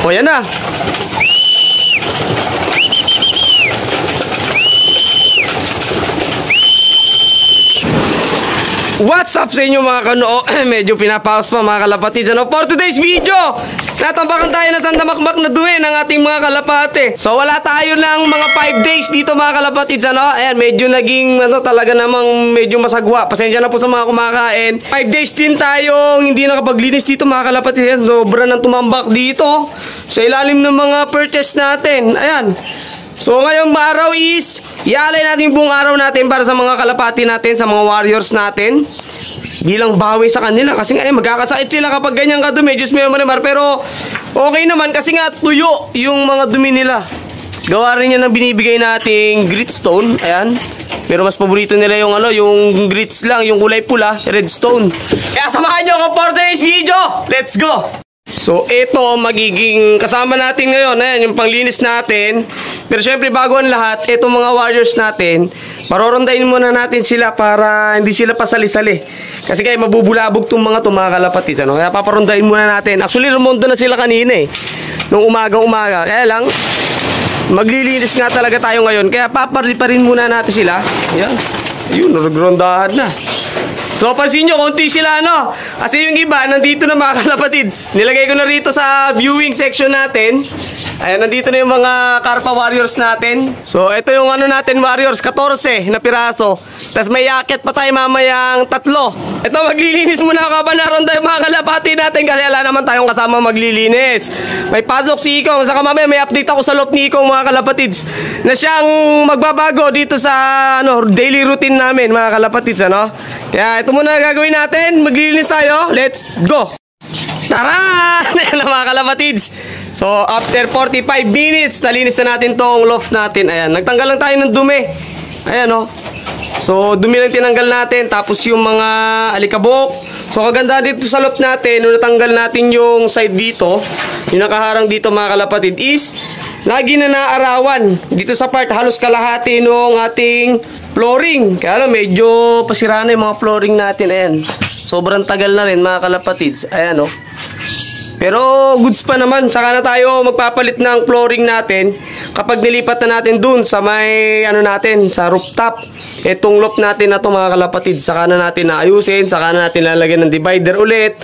O yan na. What's up sa inyo mga kano? Medyo pinapaus pa mga kalapatids. Ano? For today's video, natambakan tayo ng sandamakmak na dumi ng ating mga kalapate. So wala tayo ng mga 5 days dito mga kalapatids. Ano? Ayan, medyo naging talaga namang medyo masagwa. Pasensya na po sa mga kumakain. 5 days din tayong hindi nakapaglinis dito mga kalapatids. Sobra ng tumambak dito sa ilalim ng mga purchase natin. Ayan. So ngayong araw is ialay natin buong araw natin para sa mga kalapati natin, sa mga warriors natin, bilang bawi sa kanila. Kasi nga magkakasakit sila kapag ganyan kadumi. Diyos mo marimar. Pero okay naman kasi nga tuyo yung mga dumi nila. Gawa rin yan ng binibigay nating gritstone. Ayan. Pero mas paborito nila yung yung grits lang, yung kulay pula, redstone. Kaya samahan nyo ako for today's video. Let's go! So ito magiging kasama natin ngayon. Ayan yung panglinis natin. Pero syempre bago ang lahat, itong mga warriors natin, parorondahin muna natin sila para hindi sila pasali-sali. Kasi kaya mabubulabog itong mga kalapatid. Ano? Kaya paparondahin muna natin. Actually rumondo na sila kanina nung umaga. Kaya lang maglilinis nga talaga tayo ngayon. Kaya papariparin muna natin sila. Ayan. Ayun, nagrondahan na. So pansin nyo, konti sila Kasi yung iba, nandito na mga kalapatids. Nilagay ko na rito sa viewing section natin. Ayan, nandito na yung mga Karpa warriors natin. So ito yung natin warriors, 14 na piraso. Tapos may yakit pa tayo mamayang 3. Ito maglilinis muna ako ba naronda yung mga kalapati natin. Kasi wala naman tayong kasama maglilinis. May pasok si Ikong. Saka mamaya may update ako sa loop ni Ikong mga kalapatids, na siyang magbabago dito sa daily routine namin mga kalapatids. Kaya ito muna gagawin natin. Maglilinis tayo. Let's go! Tara! Ayan na mga kalapatids. So after 45 minutes, nalinis na natin tong loft natin. Ayan, nagtanggal lang tayo ng dumi. Ayan So dumi lang tinanggal natin. Tapos yung mga alikabok. So kaganda dito sa loft natin, nung natanggal natin yung side dito, yung nakaharang dito mga kalapatid, is lagi na naarawan. Dito sa part halos kalahati nung ating flooring. Kaya lang medyo pasira na yung mga flooring natin. Ayan, sobrang tagal na rin mga kalapatids. Ayan pero goods pa naman. Saka na tayo magpapalit ng flooring natin kapag nilipat na natin dun sa may natin, sa rooftop. Itong loft natin na to mga kalapatid, saka na natin naayusin, saka na natin lalagyan ng divider ulit.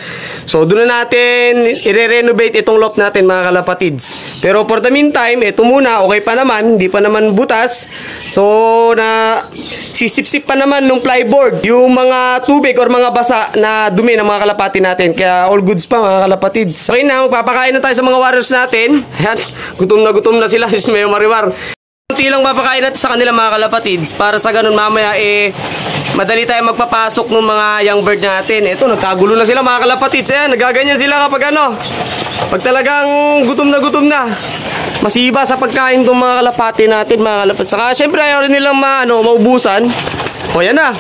So doon na natin i-renovate itong loft natin mga kalapatids. Pero for the meantime, ito muna, okay pa naman, hindi pa naman butas. So na sisip-sip pa naman nung plyboard yung mga tubig or mga basa na dumi ng mga kalapati natin. Kaya all goods pa mga kalapatids. So yun na, magpapakain na tayo sa mga warriors natin. Ayan, gutom na sila. Diyos mayo mariwar. Kunti lang papakain natin sa kanila mga kalapatids, para sa ganun mamaya madali tayo magpapasok ng mga young bird natin. Ito, nagkagulo na sila mga kalapatids. Ayan, nagaganyan sila kapag pag talagang gutom na. Masiba sa pagkain itong mga kalapati natin mga kalapatids. Saka syempre ayaw rin nilang maubusan. O yan na.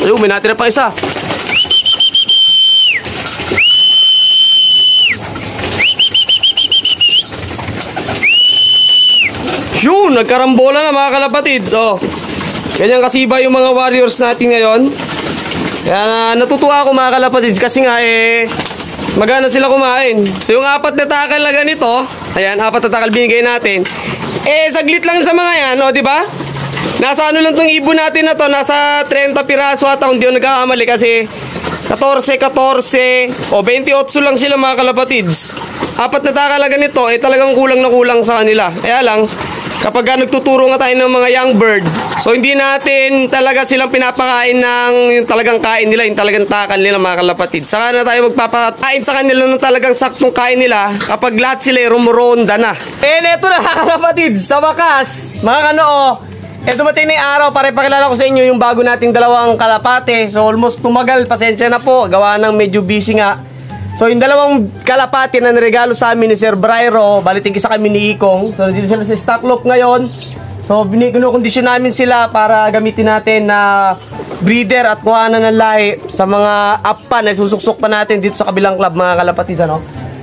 Ayun, may natira pa isa. Yun, nagkarambola na mga kalapatids. Ganyan kasiba yung mga warriors natin ngayon. Kaya natutuwa ako mga kalapatids kasi nga magana sila kumain. So yung 4 na takal na ganito, ayan, 4 na takal binigay natin. Saglit lang sa mga yan, di ba? Nasa lang tong ibon natin na to, nasa 30 piraso ata kung di ako nagkakamali kasi 14 o 28 lang sila mga kalapatids. 4 na takalaga nito talagang kulang na kulang sa kanila. Kaya lang kapag nagtuturo nga tayo ng mga young bird, so hindi natin talaga silang pinapakain ng yung talagang kain nila, yung talagang takal nila mga kalapatids. Saka na tayo magpapakain sa kanila ng talagang saktong kain nila kapag lahat sila rumuronda na. Eto na mga kalapatids, sa wakas mga dumating na yung araw para ipakilala ko sa inyo yung bago nating dalawang kalapate. So almost tumagal, pasensya na po, gawa ng medyo busy nga. So yung dalawang kalapate na niregalo sa amin ni Sir Brairo, balitig isa kami ni Ikong. So nandito sila sa stock loop ngayon. So kinukondisyon namin sila para gamitin natin na breeder at kuhanan ng lahi sa mga appa na susuksok pa natin dito sa kabilang club mga kalapatids.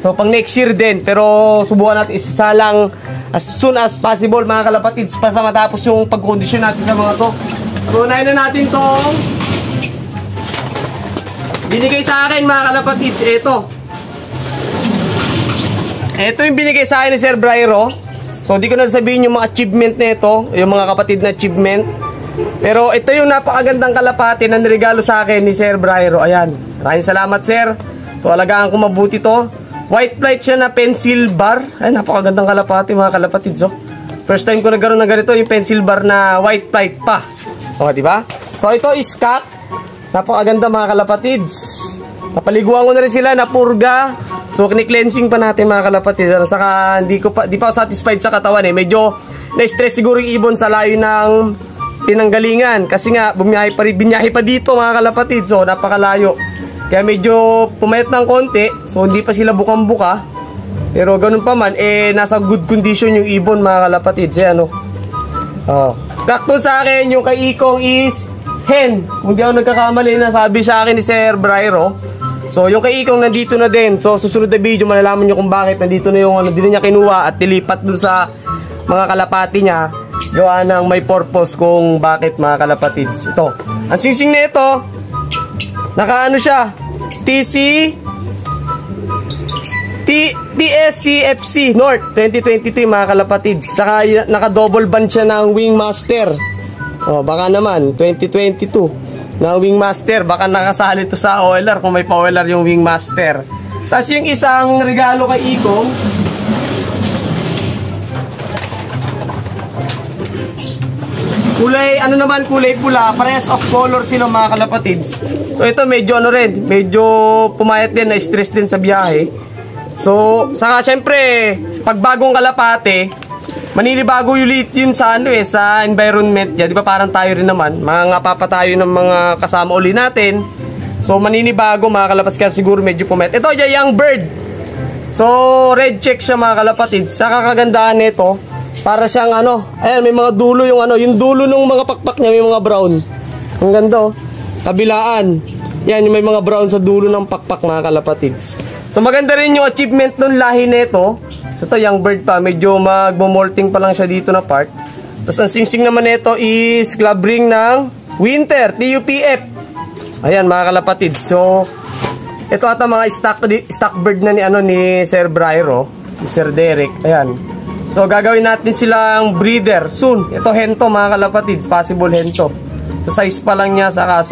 So pang next year din, pero subukan natin isasalang as soon as possible mga kalapatids, pa sa matapos yung pagkondisyon natin sa mga to. So, unahin na natin tong binigay sa akin mga kalapatids. Ito yung binigay sa akin ni Sir Brairo. So, di ko na sabihin yung mga achievement na ito, yung mga kapatid na achievement. Pero ito yung napakagandang kalapati na niregalo sa akin ni Sir Brairo. Ayan. Maraming salamat, Sir. So, alagaan ko mabuti to. White flight siya na pencil bar. Ay, napakagandang kalapati mga kalapatids. So, first time ko nagkaroon ng ganito, yung pencil bar na white flight pa. O, diba? So, ito is cut. Napakaganda mga kalapatids. Napaliguan ko na rin sila, napurga. So, kini-cleansing pa natin mga kalapatids. Saka, di pa ako satisfied sa katawan eh. Medyo na-stress siguro yung ibon sa layo ng pinanggalingan. Kasi nga, binyahe pa dito mga kalapatids. So, napakalayo. Kaya medyo pumayat ng konti. So, hindi pa sila bukang-buka. Pero ganun pa man, nasa good condition yung ibon mga kalapatids. Ano? Kakto sa akin, yung kay Ikong is hen. Kung di ako nagkakamali na sabi sa akin ni Sir Brairo. So, yung kay Ikong nandito na din. So, susunod na video, malalaman nyo kung bakit nandito na yung din niya kinuha at nilipat dun sa mga kalapati niya. Gawa ng may purpose kung bakit mga kalapatids. Ito. Ang singsing na ito, nakaano siya? TSCFC North 2023 mga kalapatids. Saka naka-double band siya ng Wingmaster. Baka naman 2022 na Wingmaster, baka nakasali to sa OLR kung may pa-OLR yung Wingmaster. Tapos yung isang regalo kay Ikong, kulay, ano naman, kulay pula, parehas of color sila mga kalapatids. So ito medyo ano rin, medyo pumayat din, na-stress din sa biyahe. So, saka syempre, pag bagong kalapate, maninibago ulit yun sa ano sa environment niya. Di ba parang tayo rin naman, mga papa tayo ng mga kasama uli natin. So, maninibago mga kalapas, kaya siguro medyo pumayat. Ito, yung young bird. So, red check siya mga kalapatid. Sa kakagandaan nito, para siyang ano, ayan, may mga dulo yung ano, yung dulo ng mga pakpak niya, may mga brown. Ang ganda, kabilaan. Yan, may mga brown sa dulo ng pakpak mga kalapatids. So, maganda rin yung achievement ng lahi nito. So, ito, young bird pa, medyo magmo-molting pa lang siya dito na part. Tapos, ang singsing naman nito is club ring ng Winter, TUPF. Ayan, mga kalapatids. So, ito ata mga stock bird na ni Sir Brairo, ni Sir Derek. Ayan. So, gagawin natin silang breeder soon. Ito, hento mga kalapatids. Possible hento. Sa size pa lang niya, saka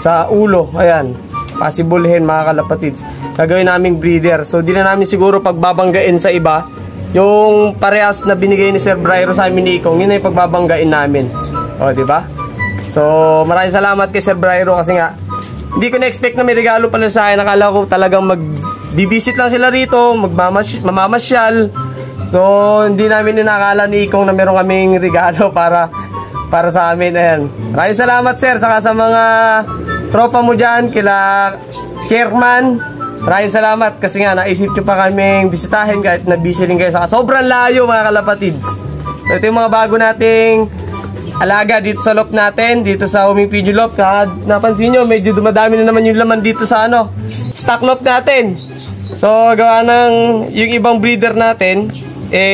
sa ulo. Ayan. Possible hen mga kalapatids. Gagawin naming breeder. So, di na namin siguro pagbabanggain sa iba. Yung parehas na binigay ni Sir Brairo sa amin ni Ikong, yun na yung pagbabanggain namin. O, diba? So, maraming salamat kay Sir Brairo kasi nga, hindi ko na-expect na may regalo pala sa akin. Nakala ko talagang mag-visit lang sila rito, mamamasyal. So, hindi namin inakala ni Ikong na meron kaming regalo para sa amin. Ayan. Maraming salamat, Sir, saka sa mga tropa mo dyan, kila Sherman. Maraming salamat kasi nga naisip nyo pa kaming bisitahin kahit na busy rin kayo. Saka sobrang layo mga kalapatids. So, ito yung mga bago nating alaga dito sa loft natin, dito sa Huming Pigeon Loft. Napansin nyo, medyo dumadami na naman yung laman dito sa stock loft natin. So, gawa ng yung ibang breeder natin,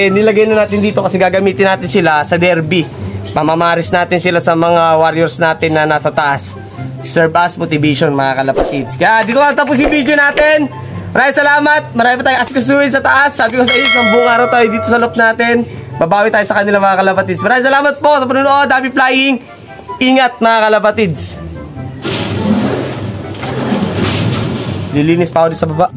nilagay na natin dito kasi gagamitin natin sila sa derby. Pamamaris natin sila sa mga warriors natin na nasa taas. Serve as motivation mga kalapatids. Kaya dito na tapos yung video natin. Maraming salamat. Marami pa tayong asikasuhin sa taas. Sabi ko sa iyo, isang buong araw tayo dito sa loft natin. Babawi tayo sa kanila mga kalapatids. Maraming salamat po sa panonood. Happy flying. Ingat mga kalapatids. Lilinis pa ako dito sa baba.